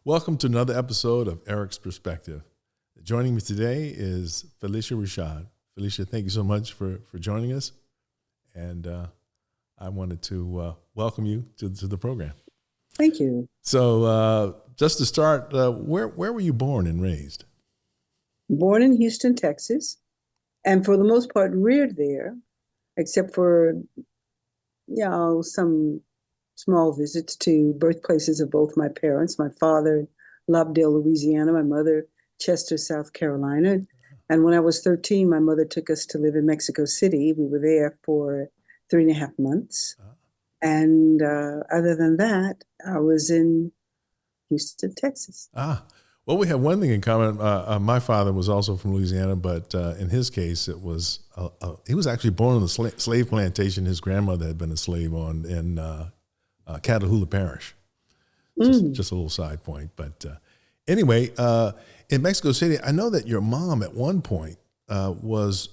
Welcome to another episode of Eric's Perspective. Joining me today is Phylicia Rashad. Phylicia, thank you so much for joining us. And I wanted to welcome you to the program. Thank you. So just to start, where were you born and raised? Born in Houston, Texas, and for the most part reared there, except for, some small visits to birthplaces of both my parents. My father, Lobdell, Louisiana, my mother, Chester, South Carolina. And when I was 13, my mother took us to live in Mexico City. We were there for 3.5 months. And other than that, I was in Houston, Texas. Well, we have one thing in common. My father was also from Louisiana, but in his case, it was he was actually born on the slave plantation his grandmother had been a slave on in Catahoula Parish. Just a little side point. But anyway, in Mexico City, I know that your mom at one point was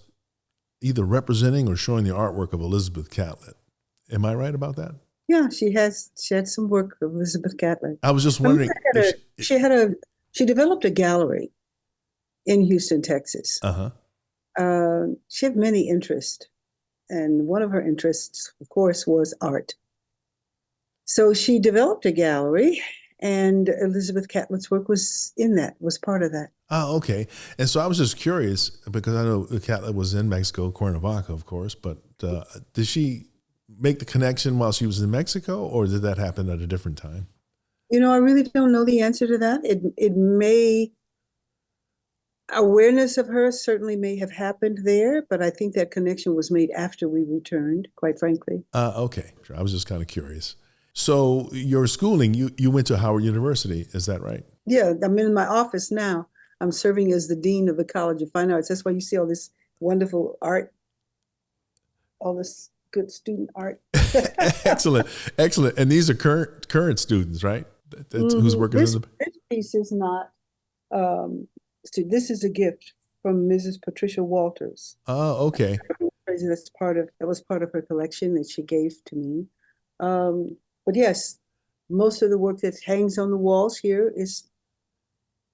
either representing or showing the artwork of Elizabeth Catlett. Am I right about that? Yeah, she had some work of Elizabeth Catlett. I was just wondering. She developed a gallery in Houston, Texas. She had many interests, and one of her interests, of course, was art. So she developed a gallery, and Elizabeth Catlett's work was part of that. Oh, okay. And so I was just curious, because I know Catlett was in Mexico, Cuernavaca, of course, but did she make the connection while she was in Mexico, or did that happen at a different time? I really don't know the answer to that. Awareness of her certainly may have happened there, but I think that connection was made after we returned, quite frankly. Okay. Sure. I was just kind of curious. So your schooling, you went to Howard University, is that right? Yeah, I'm in my office now. I'm serving as the Dean of the College of Fine Arts. That's why you see all this wonderful art, all this good student art. Excellent. And these are current students, right? Who's working this piece is not, this is a gift from Mrs. Patricia Walters. Oh, okay. That was part of her collection that she gave to me. But yes, most of the work that hangs on the walls here is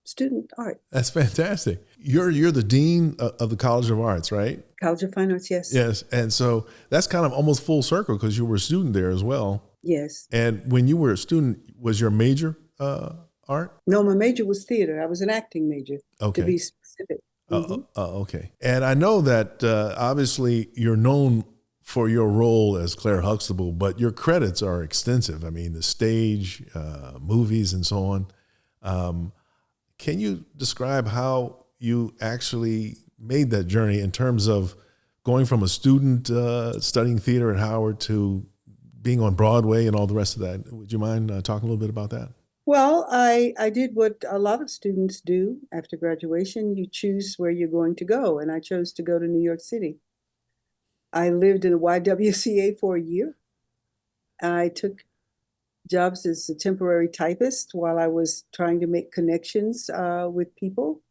student art. That's fantastic. You're the dean of the College of Arts, right? College of Fine Arts, yes. Yes, and so that's kind of almost full circle because you were a student there as well. Yes. And when you were a student, was your major art? No, my major was theater. I was an acting major, okay, to be specific. Okay. And I know that obviously you're known for your role as Clair Huxtable, but your credits are extensive. I mean, the stage, movies, and so on. Can you describe how you actually made that journey in terms of going from a student studying theater at Howard to being on Broadway and all the rest of that? Would you mind talking a little bit about that? Well, I did what a lot of students do after graduation. You choose where you're going to go, and I chose to go to New York City. I lived in the YWCA for a year. I took jobs as a temporary typist while I was trying to make connections with people.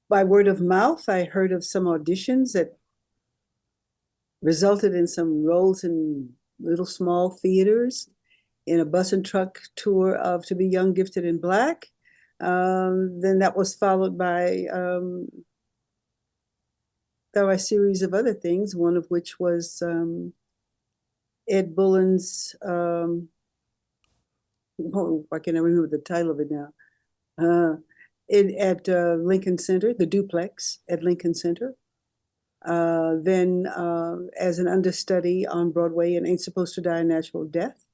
By word of mouth, I heard of some auditions that resulted in some roles in little small theaters, in a bus and truck tour of To Be Young, Gifted, and Black. Then that was followed by a series of other things, one of which was Ed Bullen's, I can't remember the title of it now, at Lincoln Center, the duplex at Lincoln Center. Then as an understudy on Broadway in Ain't Supposed to Die a Natural Death.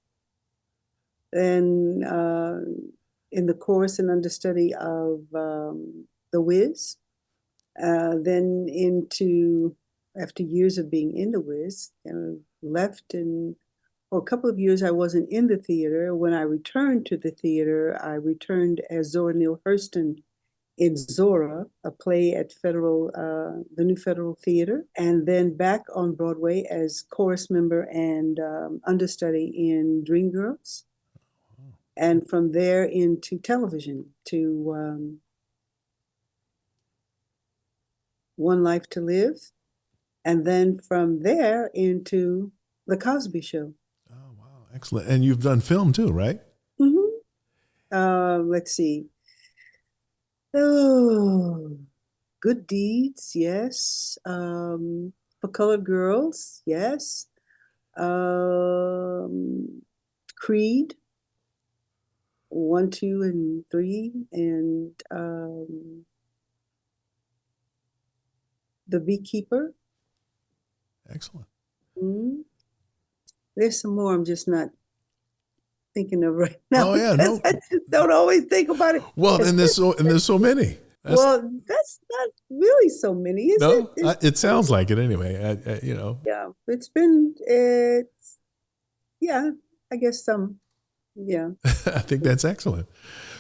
Then in the chorus and understudy of The Wiz. Then after years of being in The Wiz, left, and for a couple of years I wasn't in the theater. When I returned to the theater, I returned as Zora Neale Hurston in Zora, a play at the New Federal Theater, and then back on Broadway as chorus member and understudy in Dreamgirls. And from there into television to One Life to Live, and then from there into The Cosby Show. Oh, wow. Excellent. And you've done film too, right? Mm-hmm. Let's see. Oh, Good Deeds, yes. For Colored Girls, yes. Um, Creed, 1, 2, and 3, and The Beekeeper. Excellent. Mm. There's some more I'm just not thinking of right now Oh yeah, because no. I just don't always think about it. Well, and there's so many. Well, that's not really so many, is it? No, it sounds like it anyway. You know, Yeah, yeah, I guess some, yeah. I think that's excellent.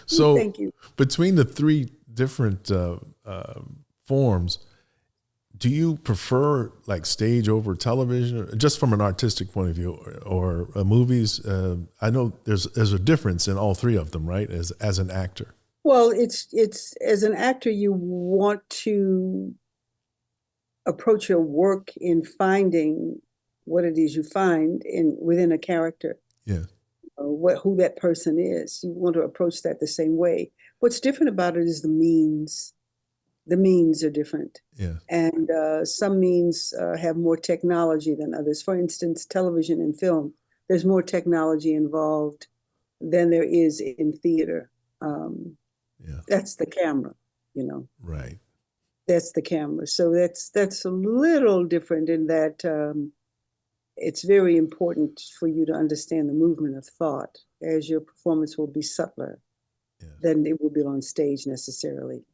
So Thank you. between the three different forms, do you prefer like stage over television, or just from an artistic point of view, or movies? I know there's a difference in all three of them, right? As an actor. Well, it's as an actor, you want to approach your work in finding what it is you find in within a character, Yeah. who that person is. You want to approach that the same way. What's different about it is the means. The means are different. Yeah. And some means have more technology than others. For instance, television and film, there's more technology involved than there is in theater. Yeah. That's the camera, you know. Right. That's the camera. So that's a little different in that it's very important for you to understand the movement of thought, as your performance will be subtler Yeah. than it will be on stage necessarily.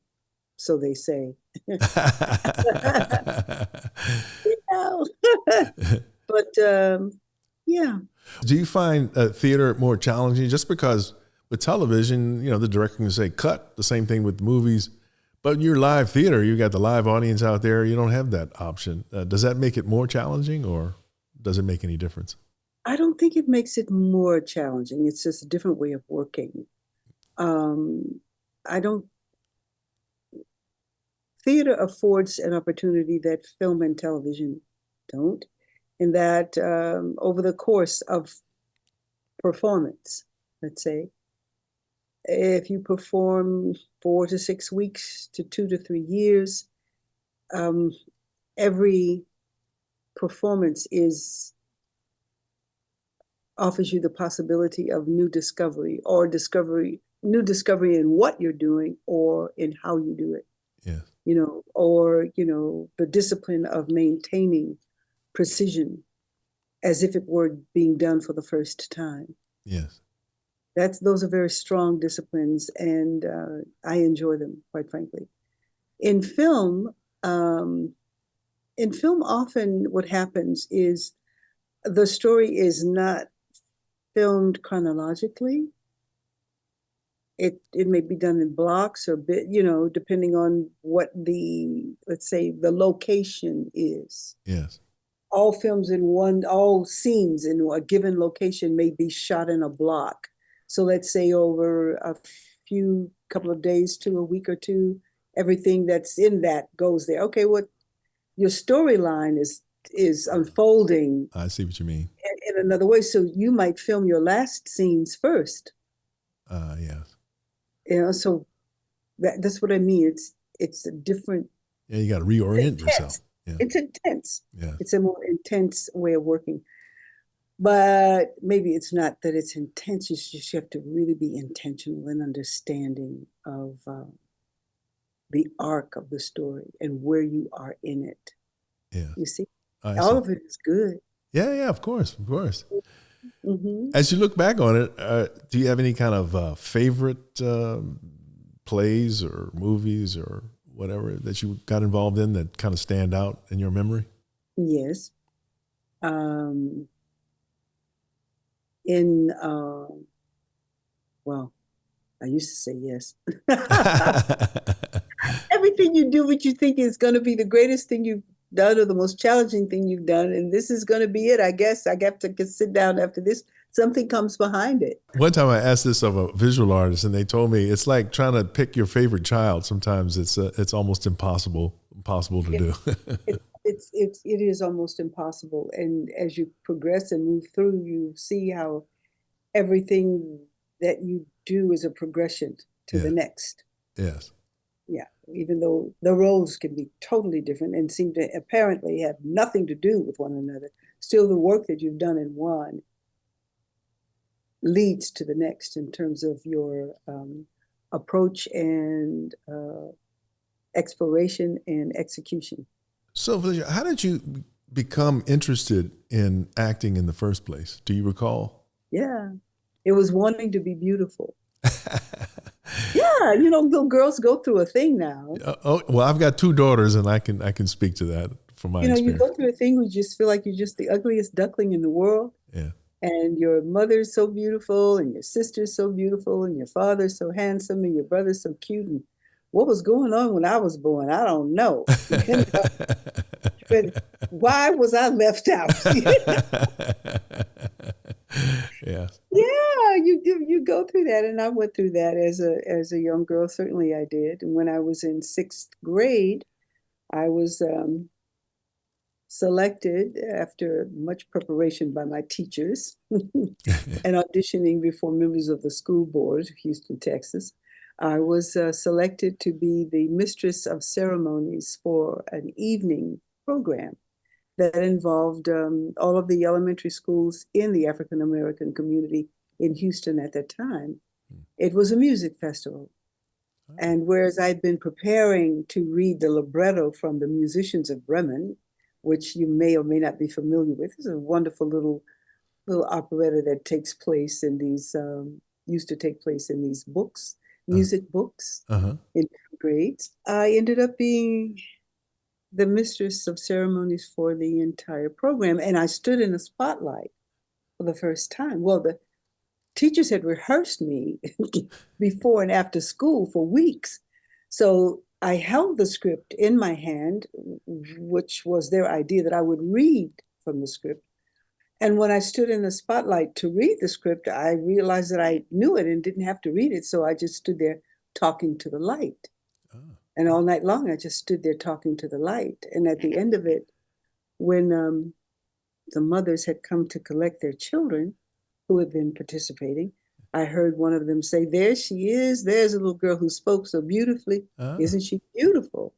So they say. But yeah. Do you find theater more challenging just because with television, you know, the director can say cut, the same thing with movies, but you're live theater, you got the live audience out there, you don't have that option. Does that make it more challenging, or does it make any difference? I don't think it makes it more challenging. It's just a different way of working. I don't, Theater affords an opportunity that film and television don't, in that over the course of performance, let's say, if you perform 4 to 6 weeks to 2 to 3 years, um, every performance offers you the possibility of new discovery new discovery in what you're doing or in how you do it. Yeah. You know, or, you know, the discipline of maintaining precision as if it were being done for the first time. Yes. Those are very strong disciplines, and I enjoy them, quite frankly. In film, um, often what happens is the story is not filmed chronologically. It may be done in blocks or bit, you know, depending on what let's say the location is. Yes. All scenes in a given location may be shot in a block. So let's say over a couple of days to a week or two, everything that's in that goes there. Okay, what your storyline is unfolding I see what you mean. in another way. So you might film your last scenes first. Yes. You know, so that's what I mean. It's a different. Yeah, you got to reorient yourself. Yeah. It's intense. Yeah. It's a more intense way of working. But maybe it's not that it's intense. You just have to really be intentional in understanding of the arc of the story and where you are in it. Yeah. You see, I all see. of it is good. Yeah, yeah, of course, of course. Mm-hmm. As you look back on it, do you have any kind of favorite plays or movies or whatever that you got involved in that kind of stand out in your memory? Yes. In well, I used to say yes. Everything you do, what you think is going to be the greatest thing you've done or the most challenging thing you've done, and this is going to be it. I guess I have to sit down after this. Something comes behind it. One time I asked this of a visual artist, and they told me it's like trying to pick your favorite child. Sometimes it's almost impossible to do. It is almost impossible. And as you progress and move through, you see how everything that you do is a progression to the Yeah. next. Yes. Yeah, even though the roles can be totally different and seem to apparently have nothing to do with one another, still the work that you've done in one leads to the next in terms of your approach and exploration and execution. So, Phylicia, how did you become interested in acting in the first place? Do you recall? Yeah, it was wanting to be beautiful. Yeah, you know, little girls go through a thing now. Oh, well, I've got two daughters, and I can speak to that from my You know, you experience. go through a thing where you just feel like you're just the ugliest duckling in the world. Yeah. And your mother's so beautiful, and your sister's so beautiful, and your father's so handsome, and your brother's so cute. And what was going on when I was born? I don't know. You know? But why was I left out? Yeah. Yeah, you go through that, and I went through that as a young girl. Certainly, I did. And when I was in sixth grade, I was selected after much preparation by my teachers and auditioning before members of the school board, Houston, Texas. I was selected to be the mistress of ceremonies for an evening program that involved all of the elementary schools in the African American community in Houston at that time. It was a music festival. And whereas I'd been preparing to read the libretto from the Musicians of Bremen, which you may or may not be familiar with, it's a wonderful little operetta that takes place in these used to take place in these books, music books Uh-huh. in different grades. I ended up being the mistress of ceremonies for the entire program, and I stood in the spotlight for the first time. Well, the teachers had rehearsed me before and after school for weeks. So I held the script in my hand, which was their idea that I would read from the script. And when I stood in the spotlight to read the script, I realized that I knew it and didn't have to read it. So I just stood there talking to the light. Oh. And all night long, I just stood there talking to the light. And at the end of it, when the mothers had come to collect their children who had been participating, I heard one of them say, "There she is. There's a little girl who spoke so beautifully. Isn't she beautiful?"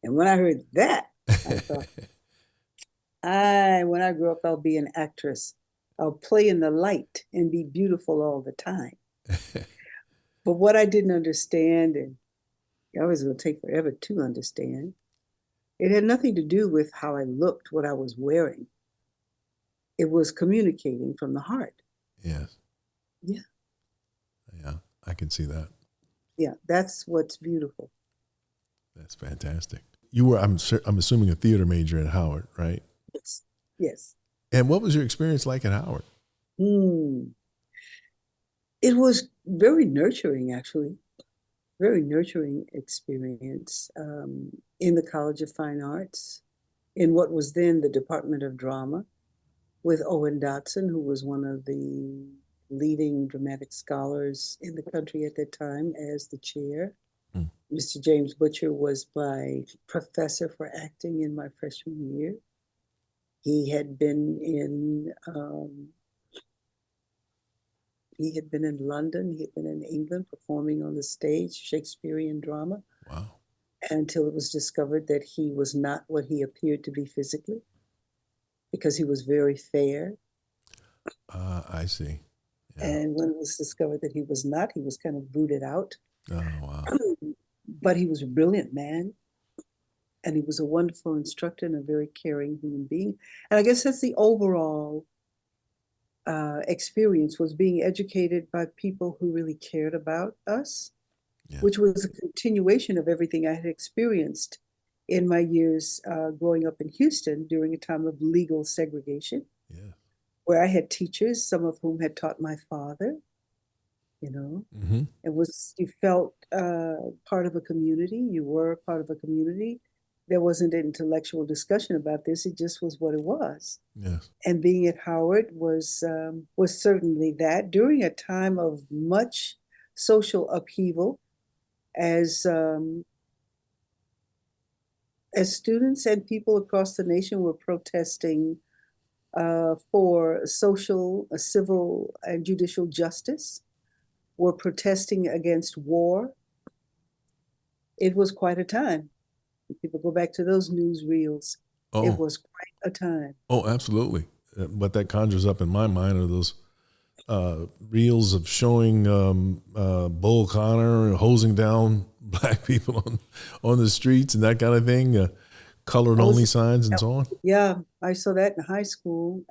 And when I heard that, I thought, when I grow up, I'll be an actress. I'll play in the light and be beautiful all the time. But what I didn't understand, and it was going to take forever to understand, it had nothing to do with how I looked, what I was wearing. It was communicating from the heart. Yes. Yeah. Yeah, I can see that. Yeah, that's what's beautiful. That's fantastic. You were, I'm assuming, a theater major at Howard, right? Yes. Yes. And what was your experience like at Howard? It was very nurturing, actually. Very nurturing experience in the College of Fine Arts, in what was then the Department of Drama, with Owen Dotson, who was one of the leading dramatic scholars in the country at that time as the chair. Mr. James Butcher was my professor for acting in my freshman year. He had been in London, he had been in England performing on the stage, Shakespearean drama. Wow. Until it was discovered that he was not what he appeared to be physically, because he was very fair. I see. Yeah. And when it was discovered that he was not, he was kind of booted out. Oh, wow. But he was a brilliant man. And he was a wonderful instructor and a very caring human being. And I guess that's the overall experience, was being educated by people who really cared about us, which was a continuation of everything I had experienced in my years growing up in Houston during a time of legal segregation, where I had teachers, some of whom had taught my father, you know, you felt part of a community, you were part of a community. There wasn't an intellectual discussion about this, it just was what it was. Yes. And being at Howard was certainly that, during a time of much social upheaval, as students and people across the nation were protesting for social, civil, and judicial justice. were protesting against war. It was quite a time. If people go back to those newsreels, it was quite a time. Oh, absolutely. What that conjures up in my mind are those reels of showing Bull Connor hosing down black people on the streets and that kind of thing, colored only signs and so on. Yeah, I saw that in high school.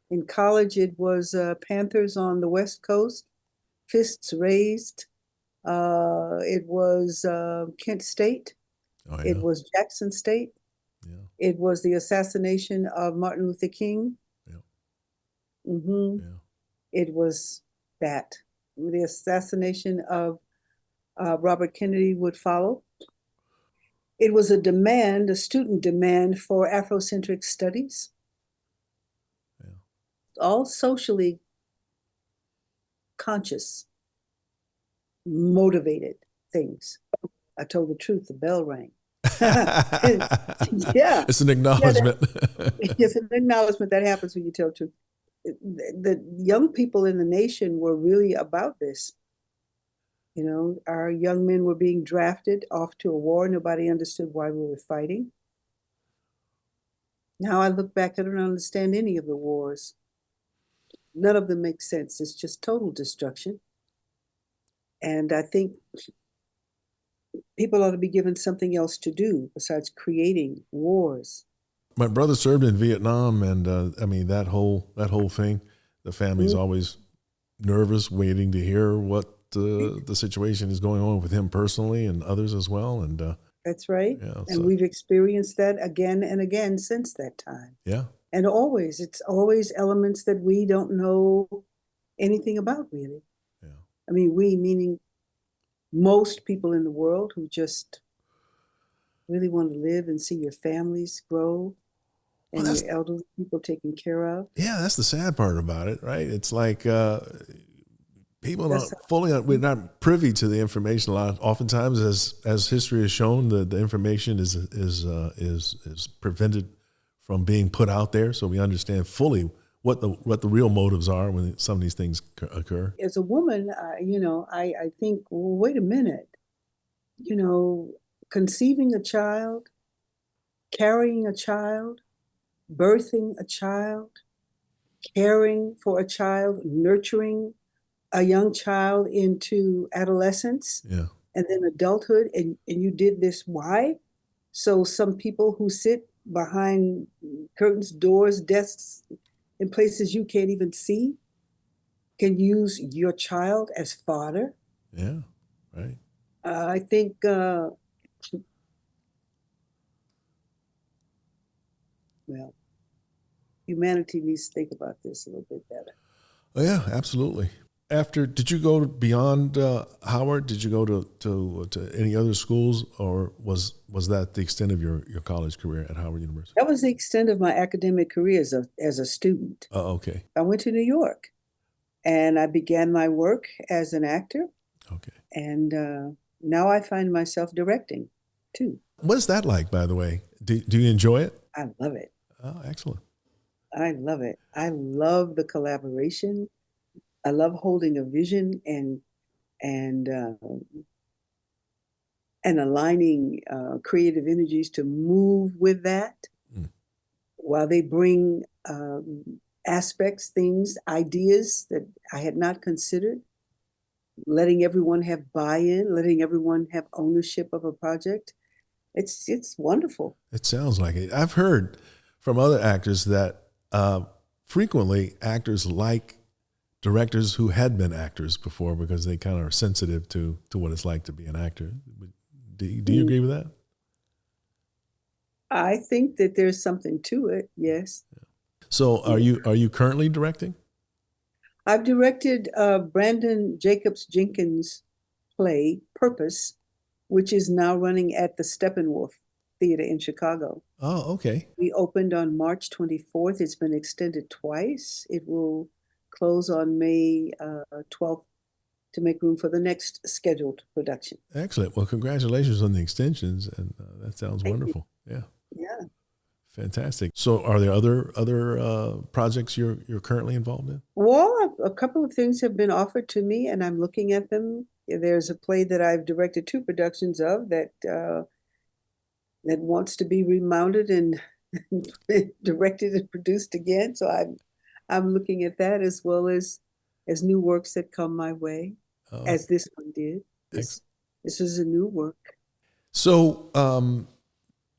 In college, it was Panthers on the West Coast, fists raised. It was Kent State. Oh, yeah. It was Jackson State. Yeah. It was the assassination of Martin Luther King. Yeah. Mm-hmm. Yeah. It was that. The assassination of Robert Kennedy would follow. It was a demand, a student demand for Afrocentric studies. Yeah. All socially conscious, motivated things. I told the truth, the bell rang. Yeah. It's an acknowledgement. It's an acknowledgement that happens when you tell the truth. The young people in the nation were really about this. You know, our young men were being drafted off to a war. Nobody understood why we were fighting. Now I look back, I don't understand any of the wars. None of them make sense. It's just total destruction. And I think people ought to be given something else to do besides creating wars. My brother served in Vietnam, and I mean that whole thing. The family's always nervous, waiting to hear what the situation is going on with him personally and others as well. And that's right. Yeah, and we've experienced that again and again since that time. Yeah. And it's always elements that we don't know anything about, really. Yeah. I mean, we meaning most people in the world who just really want to live and see your families grow and your elderly people taken care of. Yeah, that's the sad part about it, right? It's like people we're not privy to the information a lot. Oftentimes, as history has shown, the information is prevented from being put out there, so we understand fully what the real motives are when some of these things occur. As a woman, I think, well, wait a minute, conceiving a child, carrying a child, birthing a child, caring for a child, nurturing a young child into adolescence, and then adulthood, and you did this. Why? So some people who sit behind curtains, doors, desks, in places you can't even see, can use your child as fodder. Yeah, right. I think well, humanity needs to think about this a little bit better. Oh, yeah, absolutely. Did you go beyond Howard? Did you go to any other schools, or was that the extent of your college career at Howard University? That was the extent of my academic career as a student. Oh, okay. I went to New York, and I began my work as an actor. Okay. And now I find myself directing, too. What's that like, by the way? Do you enjoy it? I love it. Oh, excellent. I love it. I love the collaboration. I love holding a vision and aligning creative energies to move with that, while they bring aspects, things, ideas that I had not considered. Letting everyone have buy-in, letting everyone have ownership of a project. It's wonderful. It sounds like it. I've heard from other actors that frequently actors like directors who had been actors before because they kind of are sensitive to what it's like to be an actor. Do you agree with that? I think that there's something to it, yes. So are you currently directing? I've directed Brandon Jacobs Jenkins' play, Purpose, which is now running at the Steppenwolf Theater in Chicago. Oh, okay. We opened on March 24th. It's been extended twice. It will close on May 12th to make room for the next scheduled production. Excellent. Well, congratulations on the extensions, and that sounds wonderful. Yeah. Yeah. Fantastic. So are there other projects you're currently involved in? Well, a couple of things have been offered to me, and I'm looking at them. There's a play that I've directed 2 productions of that wants to be remounted and directed and produced again. So I'm looking at that as well as new works that come my way, as this one did. This is a new work. So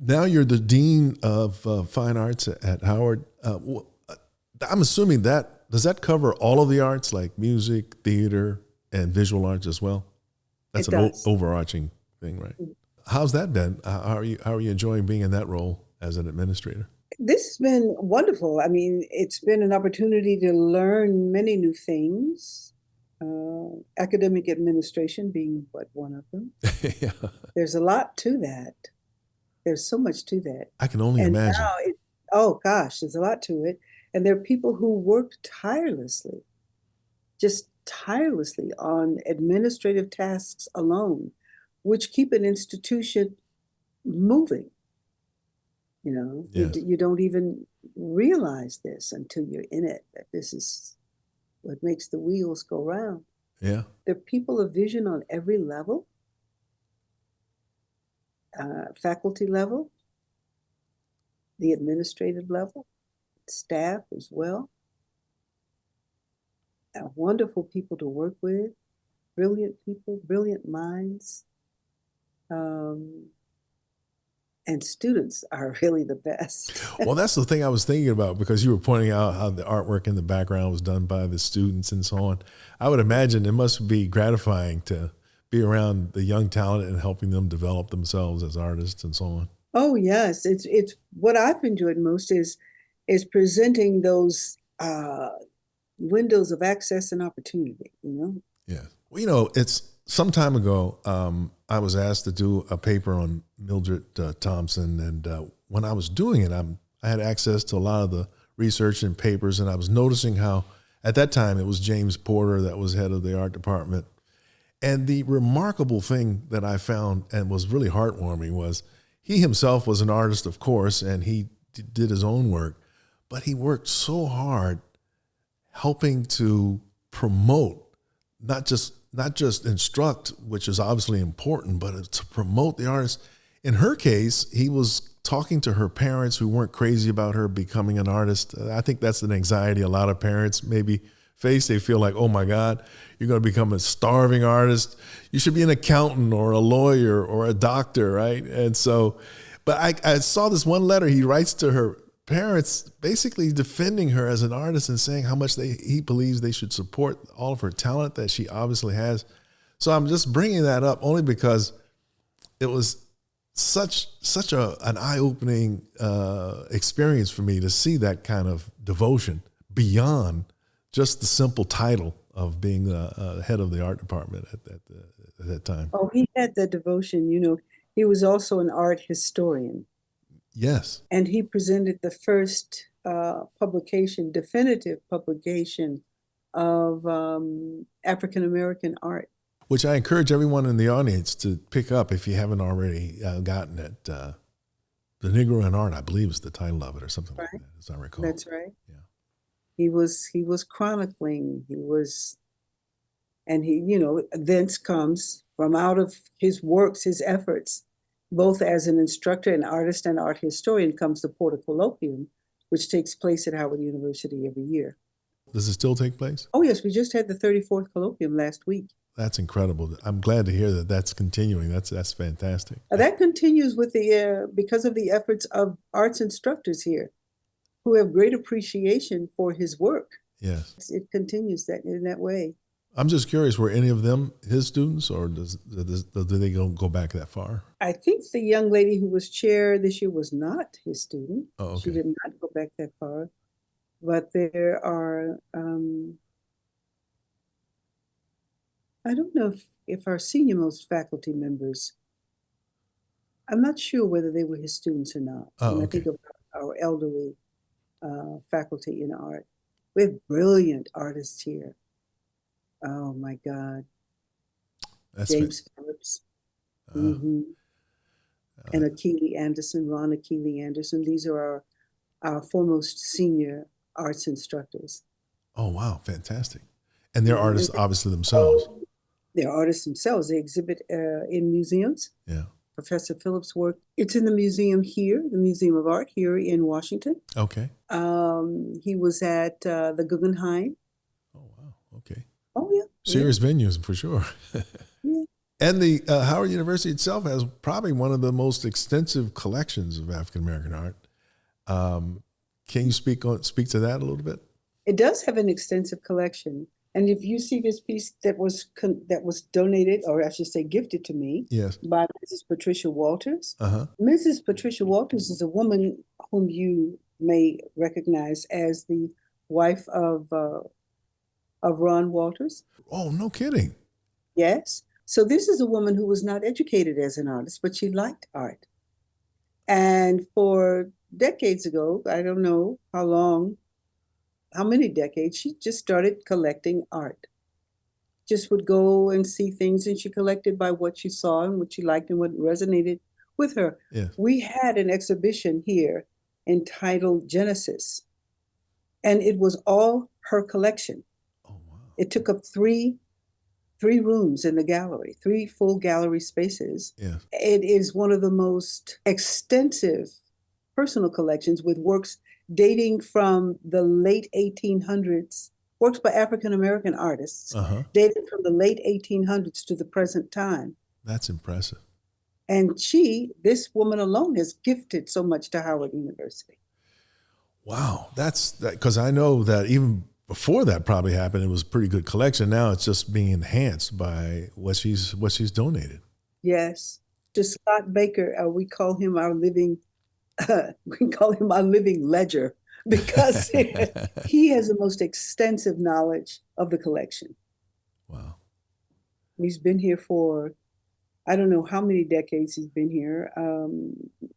now you're the dean of fine arts at Howard. I'm assuming does that cover all of the arts, like music, theater, and visual arts as well? That's an overarching thing, right? Mm-hmm. How's that been? How are you enjoying being in that role as an administrator? This has been wonderful. I mean, it's been an opportunity to learn many new things. Academic administration being one of them. Yeah. There's a lot to that. There's so much to that. I can only imagine. Now oh gosh, there's a lot to it. And there are people who work tirelessly, just tirelessly on administrative tasks alone, which keep an institution moving. You know, yes. You don't even realize this until you're in it, that this is what makes the wheels go round. Yeah. There are people of vision on every level, faculty level, the administrative level, staff as well. Wonderful people to work with, brilliant people, brilliant minds. And students are really the best. Well, that's the thing I was thinking about, because you were pointing out how the artwork in the background was done by the students and so on. I would imagine it must be gratifying to be around the young talent and helping them develop themselves as artists and so on. Oh, yes. It's what I've enjoyed most is presenting those windows of access and opportunity, you know? Yeah. Well, you know, it's some time ago, I was asked to do a paper on Mildred Thompson, and when I was doing it, I had access to a lot of the research and papers, and I was noticing how, at that time, it was James Porter that was head of the art department. And the remarkable thing that I found, and was really heartwarming, was he himself was an artist, of course, and he did his own work, but he worked so hard helping to promote, not just instruct, which is obviously important, but to promote the artist. In her case, he was talking to her parents who weren't crazy about her becoming an artist. I think that's an anxiety a lot of parents maybe face. They feel like, oh my God, you're going to become a starving artist. You should be an accountant or a lawyer or a doctor, right? And so, but I saw this one letter he writes to her parents, basically defending her as an artist and saying how much he believes they should support all of her talent that she obviously has. So I'm just bringing that up only because it was such an eye-opening experience for me to see that kind of devotion beyond just the simple title of being head of the art department at that time. Oh, he had that devotion. You know, he was also an art historian. Yes. And he presented the first definitive publication of African-American art. Which I encourage everyone in the audience to pick up if you haven't already gotten it. The Negro in Art, I believe, is the title of it, or something like that, as I recall. That's right. Yeah. He was chronicling. And he, you know, thence comes from out of his works, his efforts, both as an instructor, an artist, and art historian, comes the Porter Colloquium, which takes place at Howard University every year. Does it still take place? Oh, yes. We just had the 34th Colloquium last week. That's incredible. I'm glad to hear that that's continuing. That's fantastic. That continues with because of the efforts of arts instructors here who have great appreciation for his work. Yes. It continues in that way. I'm just curious, were any of them his students, or do they go back that far? I think the young lady who was chair this year was not his student. Oh, okay. She did not go back that far. But there are, I don't know if our senior-most faculty members, I'm not sure whether they were his students or not. Oh, when I think of our elderly faculty in art. We have brilliant artists here. Oh my God. James Phillips. and Akili Anderson, Ron Akili Anderson. These are our foremost senior arts instructors. Oh, wow. Fantastic. And they're artists, obviously, themselves. They're artists themselves. They exhibit in museums. Yeah. Professor Phillips' work, it's in the museum here, the Museum of Art here in Washington. Okay. He was at the Guggenheim. Oh, wow. Okay. Oh, yeah. Serious venues, for sure. Yeah. And the Howard University itself has probably one of the most extensive collections of African-American art. Can you speak to that a little bit? It does have an extensive collection. And if you see this piece that was donated, or I should say gifted to me, yes, by Mrs. Patricia Walters. Uh-huh. Mrs. Patricia Walters is a woman whom you may recognize as the wife of Ron Walters. Oh, no kidding. Yes. So this is a woman who was not educated as an artist, but she liked art. And for decades ago, I don't know how many decades, she just started collecting art. Just would go and see things, and she collected by what she saw and what she liked and what resonated with her. Yes. We had an exhibition here entitled Genesis, and it was all her collection. Oh, wow. It took up three rooms in the gallery, 3 full gallery spaces. Yes. It is one of the most extensive personal collections with works dating from the late 1800s, works by African-American artists, dating from the late 1800s to the present time. That's impressive. And this woman alone, has gifted so much to Howard University. Wow. That's because I know that even before that probably happened, it was a pretty good collection. Now it's just being enhanced by what she's donated. Yes. To Scott Baker, we call him our living ledger, because he has the most extensive knowledge of the collection. Wow. He's been here for, I don't know how many decades he's been here,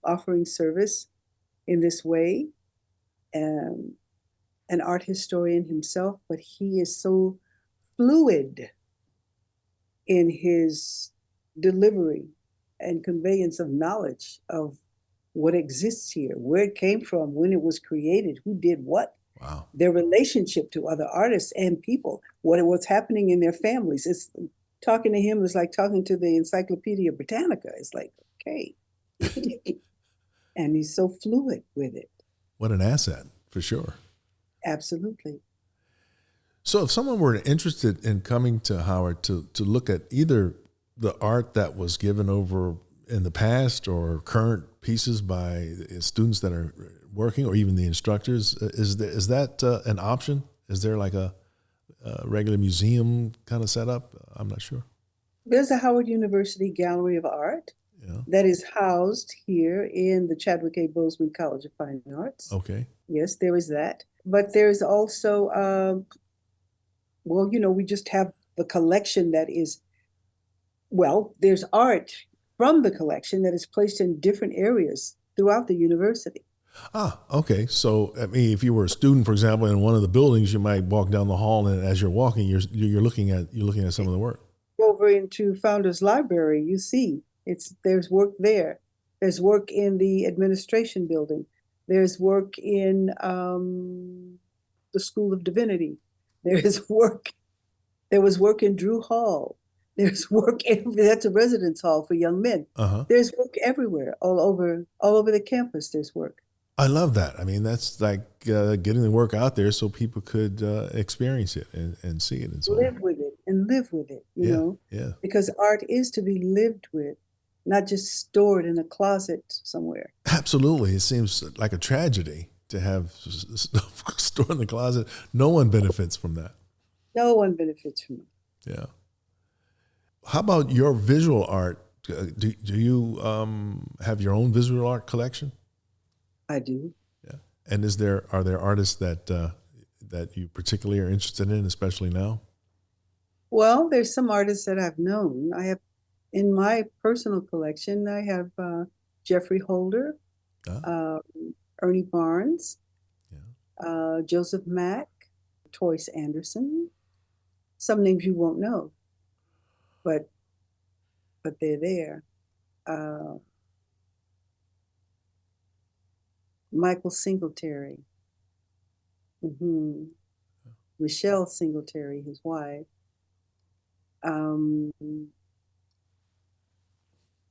offering service in this way. An art historian himself, but he is so fluid in his delivery and conveyance of knowledge of what exists here, where it came from, when it was created, who did what, wow, their relationship to other artists and people, what's happening in their families. It's talking to him is like talking to the Encyclopedia Britannica. It's like, okay. And he's so fluid with it. What an asset, for sure. Absolutely. So if someone were interested in coming to Howard to look at either the art that was given over in the past or current pieces by students that are working, or even the instructors, is that an option? Is there like a regular museum kind of setup? I'm not sure. There's a Howard University Gallery of Art that is housed here in the Chadwick A. Boseman College of Fine Arts. Okay. Yes, there is that. But there's also, we just have the collection that is, there's art from the collection that is placed in different areas throughout the university. Ah, okay. So, I mean, if you were a student, for example, in one of the buildings, you might walk down the hall, and as you're walking, you're looking at some of the work. Over into Founders Library, you see there's work there. There's work in the administration building. There's work in the School of Divinity. There was work in Drew Hall. There's work that's a residence hall for young men. There's work everywhere, all over the campus. There's work. I love that. I mean, that's like getting the work out there so people could experience it and see it and so live with it. You know, because art is to be lived with, not just stored in a closet somewhere. Absolutely. It seems like a tragedy to have stuff stored in the closet. No one benefits from that. No one benefits from it. Yeah. How about your visual art? Do you have your own visual art collection? I do. Yeah. And are there artists that you particularly are interested in, especially now? Well, there's some artists that I've known. I have, in my personal collection, I have Jeffrey Holder, Ernie Barnes, Joseph Mack, Toyce Anderson. Some names you won't know, but they're there. Michael Singletary. Michelle Singletary, his wife. And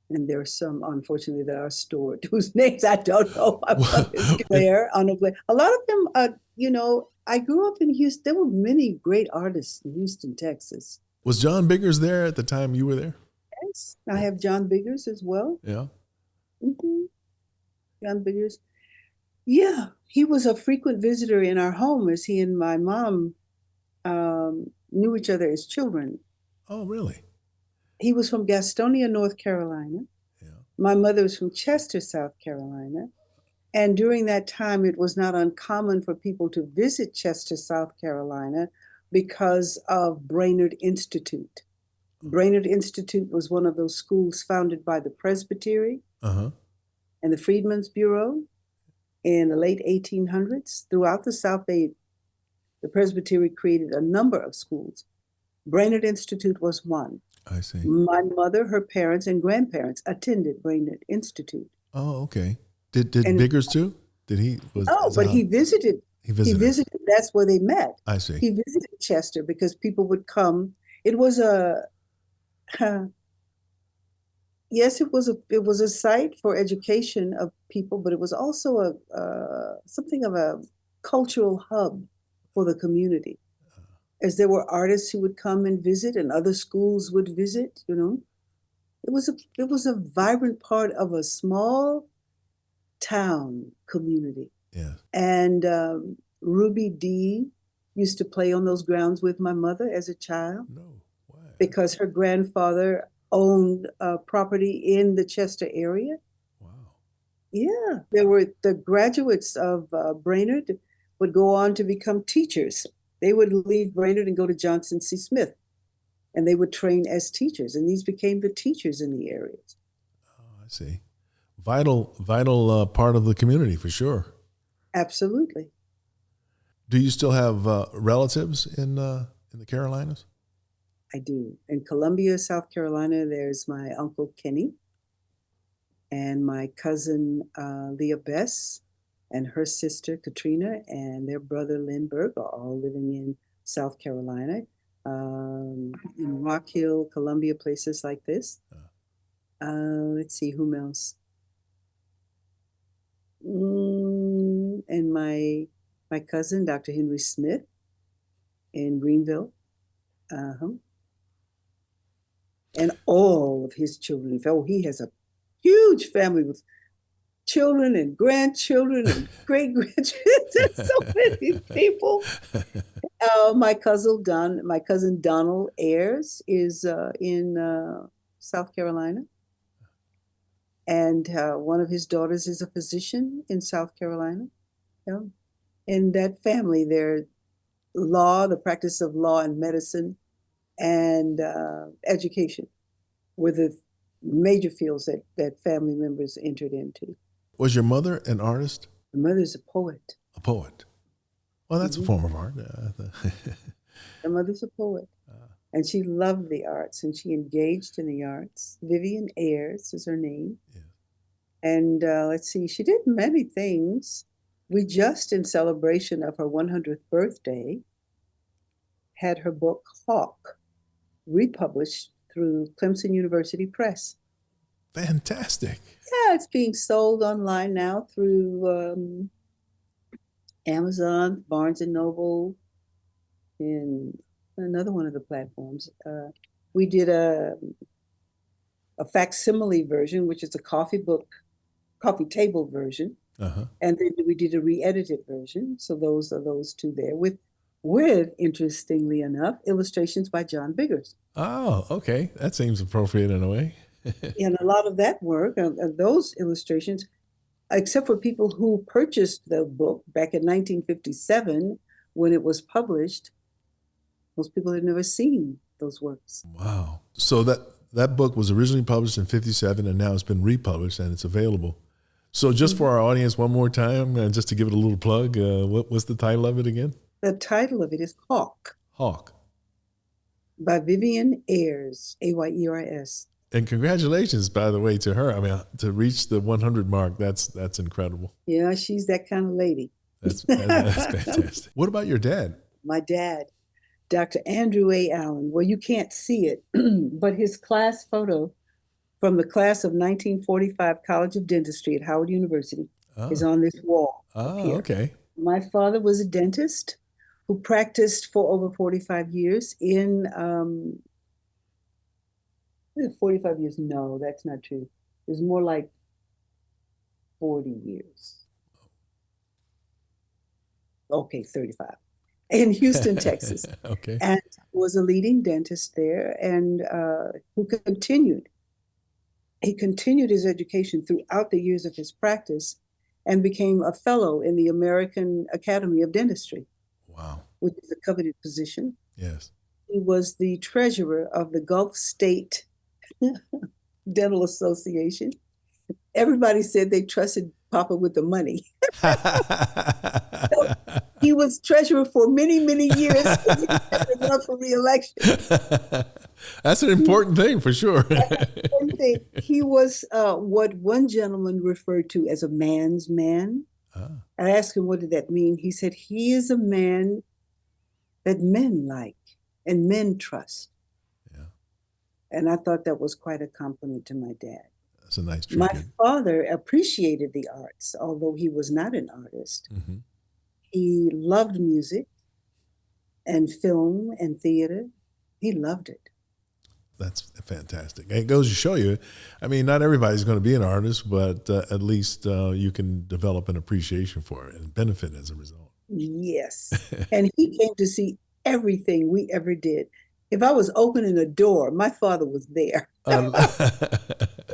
there are some, unfortunately, that are stored whose names I don't know. My mother's Clair, A lot of them, I grew up in Houston. There were many great artists in Houston, Texas. Was John Biggers there at the time you were there? Yes, I have John Biggers as well. Yeah. John Biggers. Yeah, he was a frequent visitor in our home as he and my mom knew each other as children. Oh, really? He was from Gastonia, North Carolina. Yeah. My mother was from Chester, South Carolina. And during that time, it was not uncommon for people to visit Chester, South Carolina because of Brainerd Institute. Brainerd Institute was one of those schools founded by the Presbytery and the Freedmen's Bureau in the late 1800s. Throughout the South, the Presbytery created a number of schools. Brainerd Institute was one. I see. My mother, her parents, and grandparents attended Brainerd Institute. Oh, okay. Did Biggers too? Did he? He visited. He visited. That's where they met. I see. He visited Chester because people would come. It was yes, it was a site for education of people, but it was also something of a cultural hub for the community. As there were artists who would come and visit, and other schools would visit. It was a vibrant part of a small town community. Yeah. And Ruby Dee used to play on those grounds with my mother as a child. No way. Because her grandfather owned property in the Chester area. Wow. Yeah, there were the graduates of Brainerd would go on to become teachers. They would leave Brainerd and go to Johnson C. Smith, and they would train as teachers, and these became the teachers in the areas. Oh, I see. Vital part of the community for sure. Absolutely. Do you still have relatives in the Carolinas? I do. In Columbia, South Carolina, there's my Uncle Kenny and my cousin Leah Bess and her sister Katrina and their brother Lindbergh are all living in South Carolina, in Rock Hill, Columbia, places like this. Let's see, whom else? And my cousin, Dr. Henry Smith in Greenville. And all of his children. Oh, he has a huge family with children and grandchildren and great-grandchildren. There's so many people. My cousin Donald Ayers is in South Carolina. And one of his daughters is a physician in South Carolina. Yeah. In that family, there's the practice of law and medicine, and education were the major fields that family members entered into. Was your mother an artist? My mother's a poet. A poet. Well, that's a form of art. My mother's a poet. And she loved the arts, and she engaged in the arts. Vivian Ayers is her name. Yeah. And let's see, she did many things. We just, in celebration of her 100th birthday, had her book Hawk republished through Clemson University Press. Fantastic. Yeah, it's being sold online now through Amazon, Barnes & Noble, and another one of the platforms. We did a facsimile version, which is a coffee table version. And then we did a re-edited version. So those are those two there with interestingly enough, illustrations by John Biggers. Oh, okay. That seems appropriate in a way. And a lot of that work, those illustrations, except for people who purchased the book back in 1957 when it was published, most people had never seen those works. Wow. So that book was originally published in 57 and now it's been republished and it's available. So just for our audience one more time, just to give it a little plug, what's the title of it again? The title of it is Hawk. Hawk. By Vivian Ayers, Ayers. And congratulations, by the way, to her. I mean, to reach the 100 mark, that's incredible. Yeah, she's that kind of lady. That's fantastic. What about your dad? My dad, Dr. Andrew A. Allen. Well, you can't see it, but his class photo from the class of 1945 College of Dentistry at Howard University is on this wall up here. Okay. My father was a dentist who practiced for over 45 years in 45 years. No, that's not true. It was more like 40 years. Okay, 35. In Houston, Texas. Okay. And was a leading dentist there and who continued. He continued his education throughout the years of his practice and became a fellow in the American Academy of Dentistry. Wow. Which is a coveted position. Yes. He was the treasurer of the Gulf State Dental Association. Everybody said they trusted Papa with the money. So he was treasurer for many, many years. He was up for re-election. That's an important thing for sure. He was what one gentleman referred to as a man's man. I asked him, what did that mean? He said, he is a man that men like and men trust. Yeah. And I thought that was quite a compliment to my dad. That's a nice tribute. My father appreciated the arts, although he was not an artist. Mm-hmm. He loved music and film and theater. He loved it. That's fantastic. It goes to show you, I mean, not everybody's going to be an artist, but at least you can develop an appreciation for it and benefit as a result. Yes. And he came to see everything we ever did. If I was opening a door, my father was there. I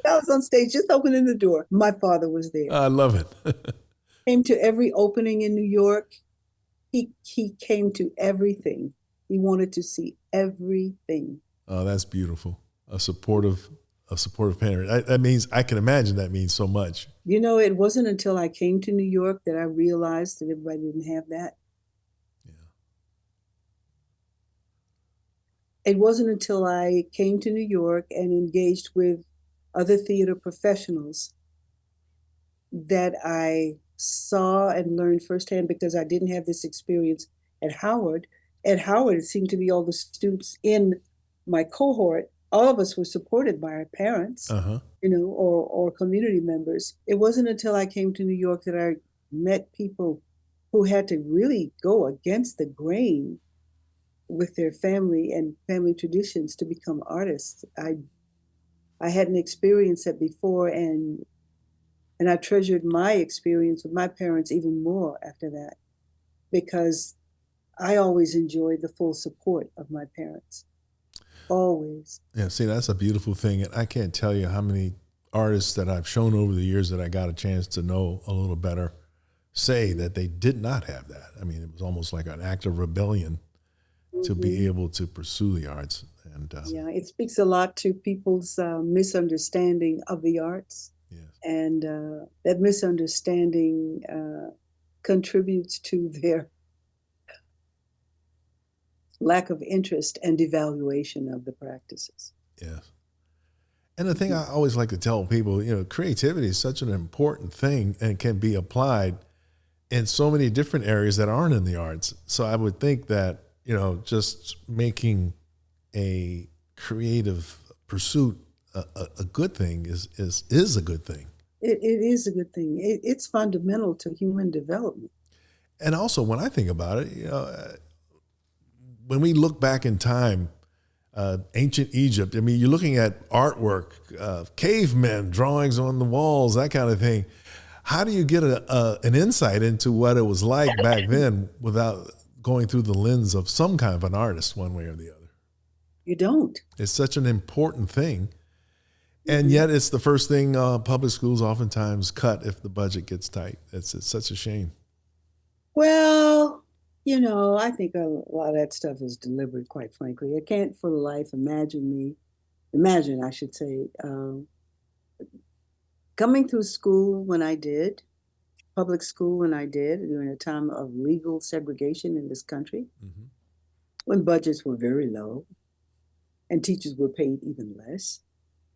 was on stage just opening the door. My father was there. I love it. Came to every opening in New York. He came to everything. He wanted to see everything. Oh, that's beautiful. A supportive parent. That means, I can imagine that means so much. You know, it wasn't until I came to New York that I realized that everybody didn't have that. Yeah. It wasn't until I came to New York and engaged with other theater professionals that I saw and learned firsthand, because I didn't have this experience at Howard. At Howard, it seemed to be all the students in my cohort, all of us were supported by our parents, you know, or community members. It wasn't until I came to New York that I met people who had to really go against the grain with their family and family traditions to become artists. I hadn't experienced that before, and I treasured my experience with my parents even more after that, because I always enjoyed the full support of my parents. Always. Yeah, see, that's a beautiful thing. And I can't tell you how many artists that I've shown over the years that I got a chance to know a little better say that they did not have that. I mean, it was almost like an act of rebellion to be able to pursue the arts. And yeah, it speaks a lot to people's misunderstanding of the arts. Yes. And that misunderstanding contributes to their lack of interest and devaluation of the practices. Yes. And the thing I always like to tell people, you know, creativity is such an important thing and can be applied in so many different areas that aren't in the arts. So I would think that, you know, just making a creative pursuit a good thing is a good thing. It is a good thing. It's fundamental to human development. And also, when I think about it, you know, when we look back in time, ancient Egypt, I mean, you're looking at artwork, cavemen, drawings on the walls, that kind of thing. How do you get an insight into what it was like back then without going through the lens of some kind of an artist, one way or the other? You don't. It's such an important thing. And yet it's the first thing public schools oftentimes cut if the budget gets tight. It's such a shame. Well, you know, I think a lot of that stuff is deliberate, quite frankly. I can't for the life imagine, I should say, coming through school when I did, public school when I did, during a time of legal segregation in this country, when budgets were very low and teachers were paid even less.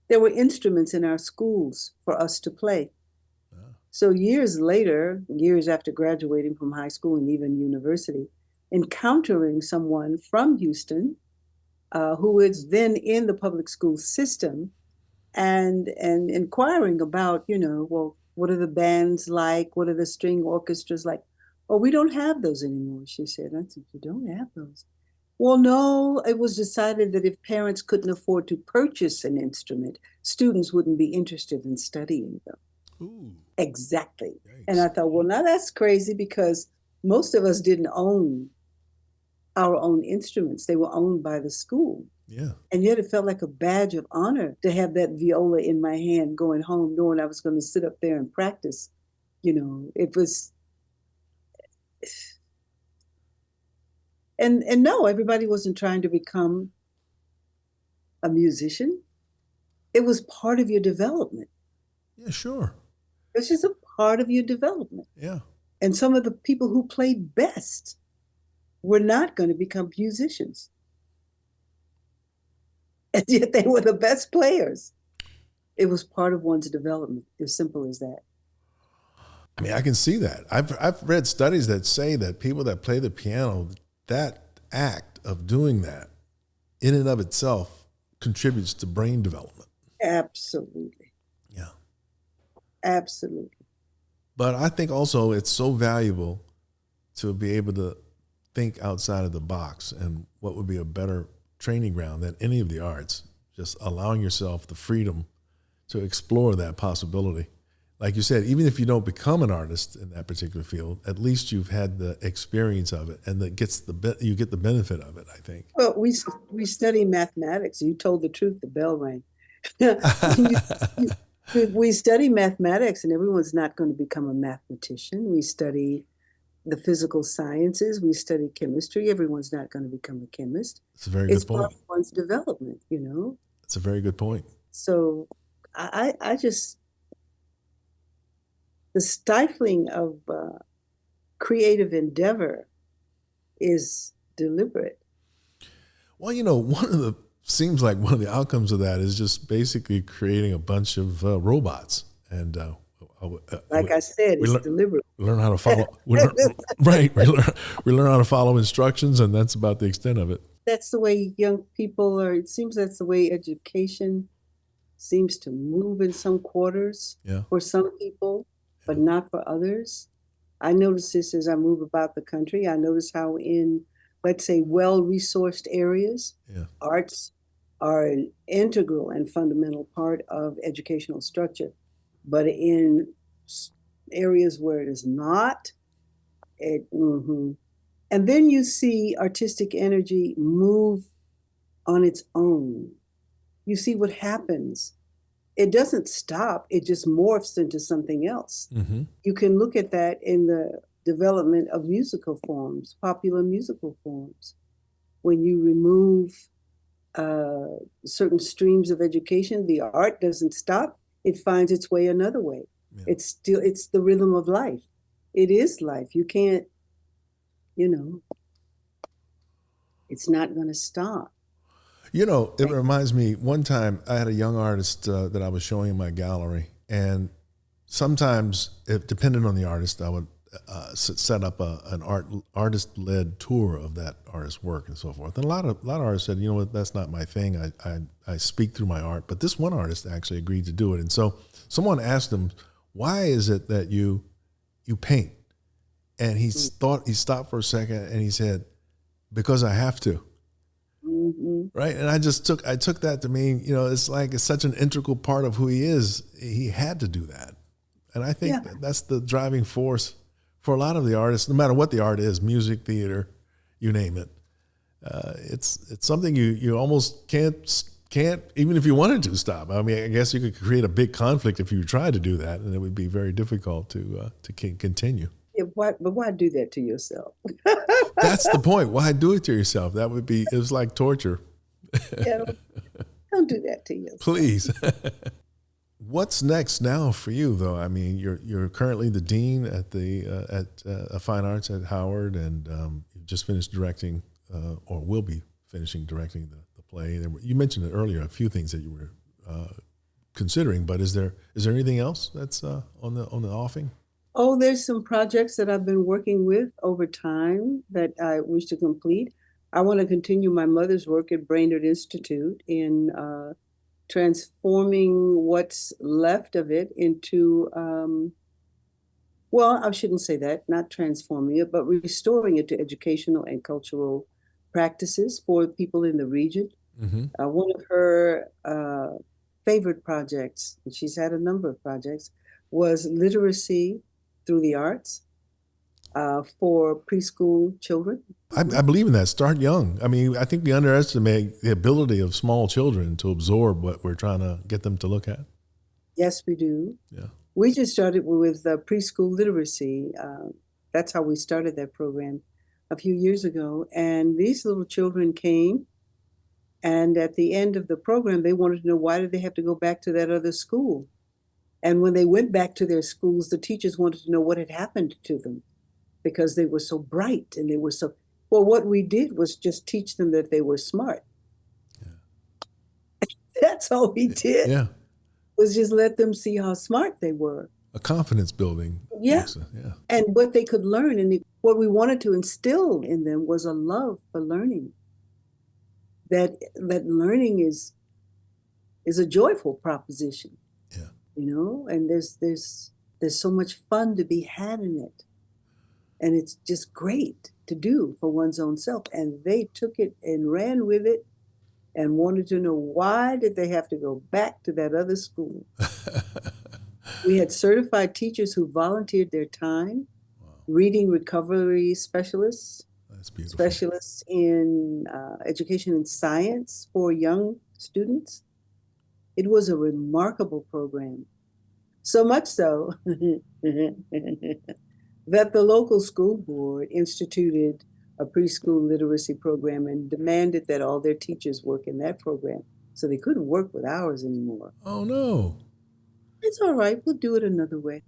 There were instruments in our schools for us to play. So years later, years after graduating from high school and even university, encountering someone from Houston who is then in the public school system and inquiring about, well, what are the bands like? What are the string orchestras like? Oh, we don't have those anymore, she said. I said, you don't have those? Well, no, it was decided that if parents couldn't afford to purchase an instrument, students wouldn't be interested in studying them. Ooh. Exactly. Yikes. And I thought, well, now that's crazy because most of us didn't own our own instruments. They were owned by the school. Yeah. And yet it felt like a badge of honor to have that viola in my hand going home, knowing I was going to sit up there and practice. It was. And no, everybody wasn't trying to become a musician. It was part of your development. Yeah, sure. It's just a part of your development. Yeah. And some of the people who played best were not going to become musicians. And yet they were the best players. It was part of one's development, as simple as that. I mean, I can see that. I've read studies that say that people that play the piano, that act of doing that in and of itself contributes to brain development. Absolutely. Yeah. Absolutely. But I think also it's so valuable to be able to think outside of the box, and what would be a better training ground than any of the arts, just allowing yourself the freedom to explore that possibility. Like you said, even if you don't become an artist in that particular field, at least you've had the experience of it, and you get the benefit of it, I think. Well, we study mathematics. You told the truth, the bell rang. We study mathematics, and everyone's not going to become a mathematician. We study the physical sciences. We study chemistry. Everyone's not going to become a chemist. It's a very good point. It's part of one's development, It's a very good point. So I just, the stifling of creative endeavor is deliberate. Well, seems like one of the outcomes of that is just basically creating a bunch of robots. And like I said, it's deliberate. We learn how to follow. We learn how to follow instructions, and that's about the extent of it. That's the way young people are. It seems that's the way education seems to move in some quarters for some people, but not for others. I notice this as I move about the country. I notice how in, let's say, well-resourced areas, arts are an integral and fundamental part of educational structure. But in areas where it is not, and then you see artistic energy move on its own. You see what happens. It doesn't stop. It just morphs into something else. Mm-hmm. You can look at that in the development of musical forms, popular musical forms. When you remove certain streams of education, the art doesn't stop. It finds its way another way. Yeah. It's the rhythm of life. It is life. You can't, it's not going to stop. It reminds me, one time I had a young artist that I was showing in my gallery, and sometimes, depending on the artist, I would set up an artist-led tour of that artist's work and so forth. And a lot of artists said, you know what, that's not my thing. I speak through my art. But this one artist actually agreed to do it. And so someone asked him, why is it that you paint? And he stopped for a second and he said, because I have to. Mm-hmm. Right. And I took that to mean, it's such an integral part of who he is. He had to do that. And I think that's the driving force for a lot of the artists, no matter what the art is, music, theater, you name it. It's something you almost can't, even if you wanted to, stop. I mean, I guess you could create a big conflict if you tried to do that, and it would be very difficult to continue. Yeah, but why do that to yourself? That's the point. Why do it to yourself? It was like torture. Yeah, don't do that to yourself. Please. What's next now for you, though? I mean, you're currently the dean at the Fine Arts at Howard, and you just finished directing, or will be finishing directing the play. You mentioned it earlier, a few things that you were considering. But is there anything else that's on the offing? Oh, there's some projects that I've been working with over time that I wish to complete. I want to continue my mother's work at Brainerd Institute in transforming what's left of it into, well, I shouldn't say that, not transforming it, but restoring it to educational and cultural practices for people in the region. Mm-hmm. One of her favorite projects, and she's had a number of projects, was literacy through the arts for preschool children. I believe in that. Start young. I mean, I think we underestimate the ability of small children to absorb what we're trying to get them to look at. Yes, we do. Yeah. We just started with preschool literacy. That's how we started that program a few years ago. And these little children came, and at the end of the program, they wanted to know, why did they have to go back to that other school? And when they went back to their schools, the teachers wanted to know what had happened to them, because they were so bright and they were so, well, what we did was just teach them that they were smart. Yeah. That's all we did. Yeah. Was just let them see how smart they were. A confidence building. Yeah. Yeah. And what they could learn. And what we wanted to instill in them was a love for learning. That learning is a joyful proposition. Yeah. You know, and there's so much fun to be had in it. And it's just great to do for one's own self. And they took it and ran with it and wanted to know, why did they have to go back to that other school? We had certified teachers who volunteered their time, reading recovery specialists, specialists in education and science for young students. It was a remarkable program. So much so that the local school board instituted a preschool literacy program and demanded that all their teachers work in that program. So they couldn't work with ours anymore. Oh, no. It's all right. We'll do it another way.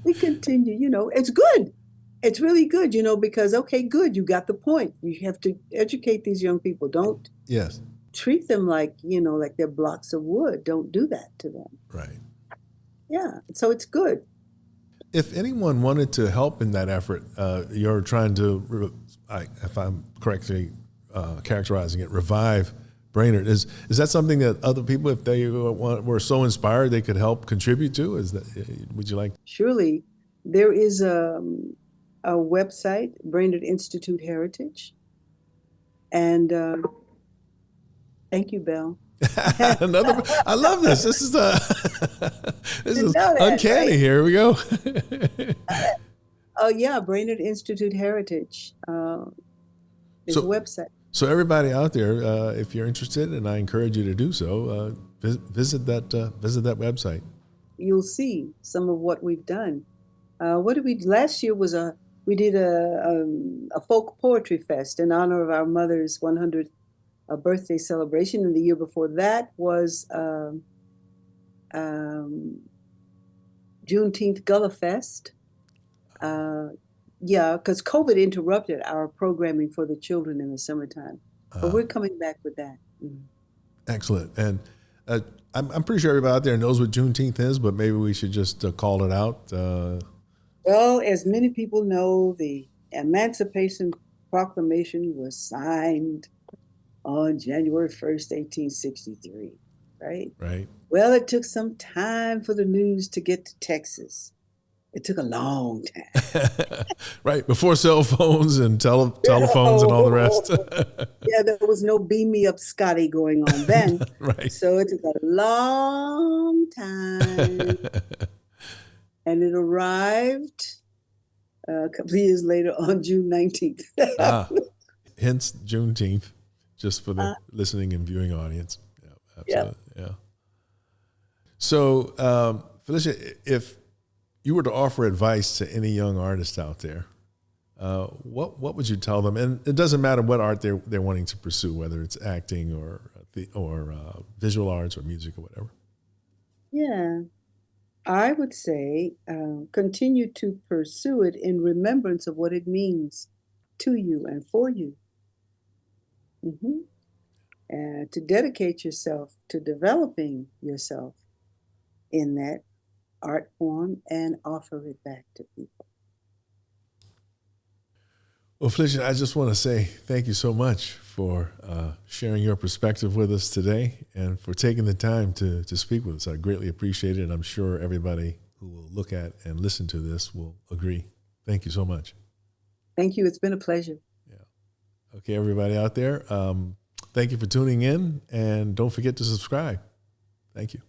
We continue, you know, it's good. It's really good, you know, because, okay, good. You got the point. You have to educate these young people. Don't treat them like, you know, like they're blocks of wood. Don't do that to them. Right. Yeah. So it's good. If anyone wanted to help in that effort, you're trying to, if I'm correctly characterizing it, revive Brainerd. Is that something that other people, if they were so inspired, they could help contribute to? Would you like? Surely. There is a website, Brainerd Institute Heritage. And thank you, Belle. I love this. This is uncanny. Right? Here we go. Oh yeah, Brainerd Institute Heritage is a website. So everybody out there, if you're interested, and I encourage you to do so, visit that website. You'll see some of what we've done. What did we? Last year we did a folk poetry fest in honor of our mother's 100th birthday celebration, and the year before that was Juneteenth Gullah Fest. Yeah, because COVID interrupted our programming for the children in the summertime, but we're coming back with that. Mm-hmm. Excellent. And I'm pretty sure everybody out there knows what Juneteenth is, but maybe we should just call it out. Well, as many people know, the Emancipation Proclamation was signed on January 1st, 1863, right? Right. Well, it took some time for the news to get to Texas. It took a long time. Right, before cell phones and telephones and all the rest. Yeah, there was no beam me up Scotty going on then. Right. So it took a long time. And it arrived a couple of years later on June 19th. Hence Juneteenth, just for the listening and viewing audience. Yeah, absolutely. Yeah. So, Phylicia, if you were to offer advice to any young artist out there, what would you tell them? And it doesn't matter what art they're wanting to pursue, whether it's acting or visual arts or music or whatever. Yeah, I would say continue to pursue it in remembrance of what it means to you and for you. Mm-hmm. and to dedicate yourself to developing yourself in that art form and offer it back to people. Well, Phylicia, I just want to say thank you so much for sharing your perspective with us today and for taking the time to speak with us. I greatly appreciate it, and I'm sure everybody who will look at and listen to this will agree. Thank you so much. Thank you. It's been a pleasure. Yeah. Okay, everybody out there, thank you for tuning in, and don't forget to subscribe. Thank you.